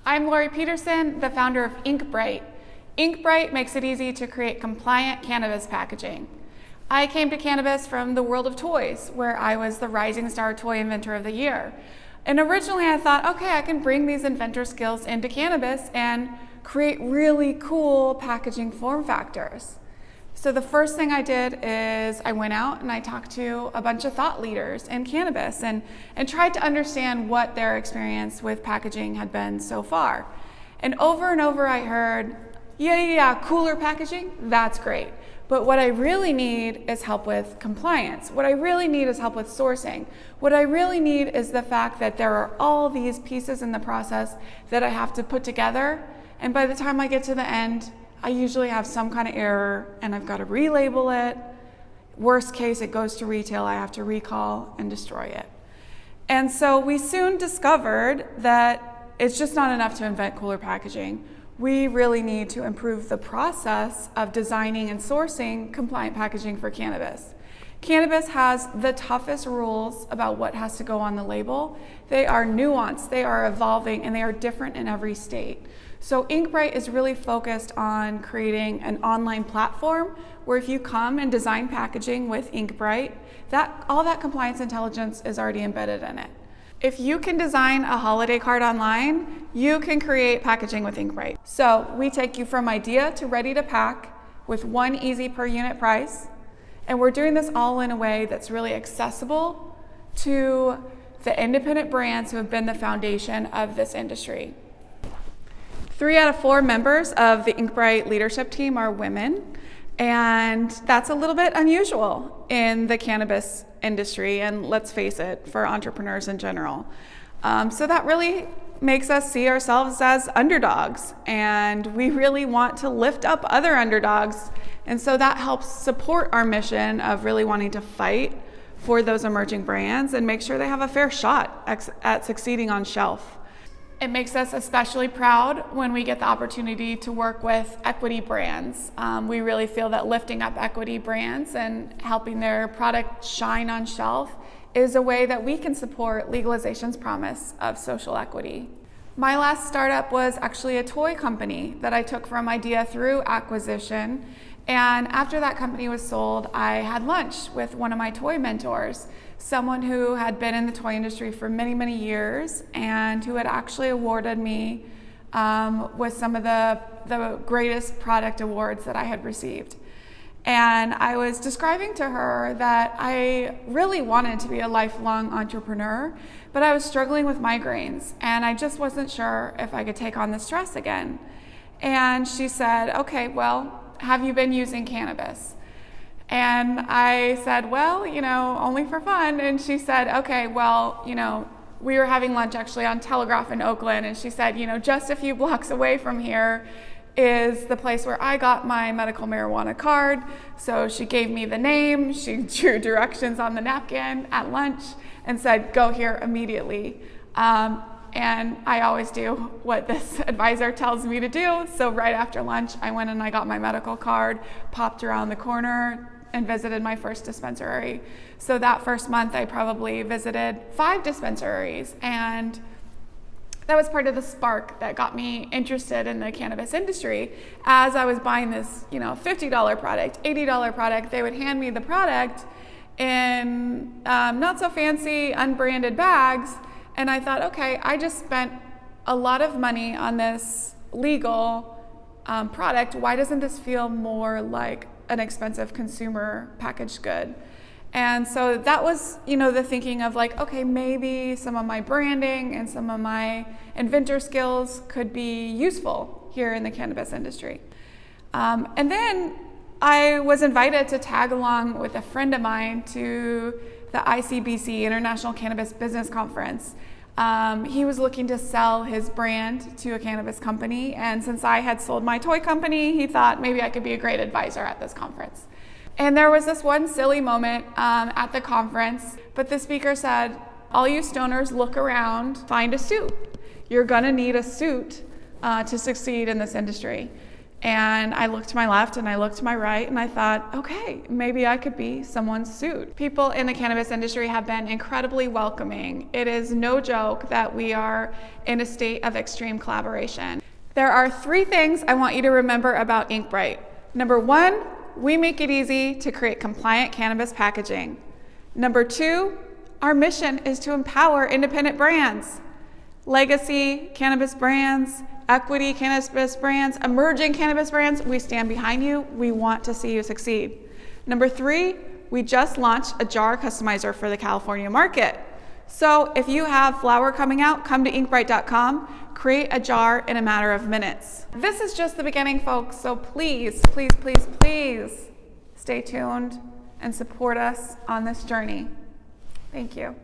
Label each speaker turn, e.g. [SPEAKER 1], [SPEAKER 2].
[SPEAKER 1] I'm Laurie Peterson, the founder of Inkbrite. Inkbrite makes it easy to create compliant cannabis packaging. I came to cannabis from the world of toys, where I was the Rising Star Toy Inventor of the Year. And originally I thought, okay, I can bring these inventor skills into cannabis and create really cool packaging form factors. So the first thing I did is I went out and I talked to a bunch of thought leaders in cannabis and tried to understand what their experience with packaging had been so far. And over I heard, yeah, cooler packaging, that's great. But what I really need is help with compliance. What I really need is help with sourcing. What I really need is the fact that there are all these pieces in the process that I have to put together. And by the time I get to the end, I usually have some kind of error and I've got to relabel it. Worst case, it goes to retail. I have to recall and destroy it. And so we soon discovered that it's just not enough to invent cooler packaging. We really need to improve the process of designing and sourcing compliant packaging for cannabis. Cannabis has the toughest rules about what has to go on the label. They are nuanced, they are evolving, and they are different in every state. So Inkbrite is really focused on creating an online platform where if you come and design packaging with Inkbrite, all that compliance intelligence is already embedded in it. If you can design a holiday card online, you can create packaging with Inkbrite. So we take you from idea to ready to pack with one easy per unit price. And we're doing this all in a way that's really accessible to the independent brands who have been the foundation of this industry. 3 out of 4 members of the Inkbrite leadership team are women, and that's a little bit unusual in the cannabis industry, and let's face it, for entrepreneurs in general. So that really makes us see ourselves as underdogs, and we really want to lift up other underdogs, and so that helps support our mission of really wanting to fight for those emerging brands and make sure they have a fair shot at succeeding on shelf. It makes us especially proud when we get the opportunity to work with equity brands. We really feel that lifting up equity brands and helping their product shine on shelf is a way that we can support legalization's promise of social equity. My last startup was actually a toy company that I took from idea through acquisition. And after that company was sold, I had lunch with one of my toy mentors, someone who had been in the toy industry for many, many years and who had actually awarded me with some of the greatest product awards that I had received. And I was describing to her that I really wanted to be a lifelong entrepreneur, but I was struggling with migraines and I just wasn't sure if I could take on the stress again. And she said, okay, well, have you been using cannabis? And I said, well, only for fun. And she said, okay, well, we were having lunch actually on Telegraph in Oakland. And she said, just a few blocks away from here is the place where I got my medical marijuana card. So she gave me the name. She drew directions on the napkin at lunch and said, go here immediately. And I always do what this advisor tells me to do. So right after lunch, I went and I got my medical card, popped around the corner, and visited my first dispensary. So that first month, I probably visited 5 dispensaries. And that was part of the spark that got me interested in the cannabis industry. As I was buying this, $50 product, $80 product, they would hand me the product in not so fancy, unbranded bags. And I thought, okay, I just spent a lot of money on this legal product. Why doesn't this feel more like an expensive consumer packaged good? And so that was, the thinking of like, okay, maybe some of my branding and some of my inventor skills could be useful here in the cannabis industry. And then I was invited to tag along with a friend of mine to the ICBC, International Cannabis Business Conference. He was looking to sell his brand to a cannabis company, and since I had sold my toy company, he thought maybe I could be a great advisor at this conference. And there was this one silly moment at the conference, but the speaker said, all you stoners, look around, find a suit. You're gonna need a suit to succeed in this industry. And I looked to my left and I looked to my right and I thought, okay, maybe I could be someone's suit. People in the cannabis industry have been incredibly welcoming. It is no joke that we are in a state of extreme collaboration. There are 3 things I want you to remember about Inkbrite. Number 1, we make it easy to create compliant cannabis packaging. Number 2, our mission is to empower independent brands. Legacy cannabis brands, equity cannabis brands, emerging cannabis brands, we stand behind you. We want to see you succeed. Number 3, we just launched a jar customizer for the California market. So if you have flower coming out, come to inkbrite.com, create a jar in a matter of minutes. This is just the beginning, folks, so please, please, please, please stay tuned and support us on this journey. Thank you.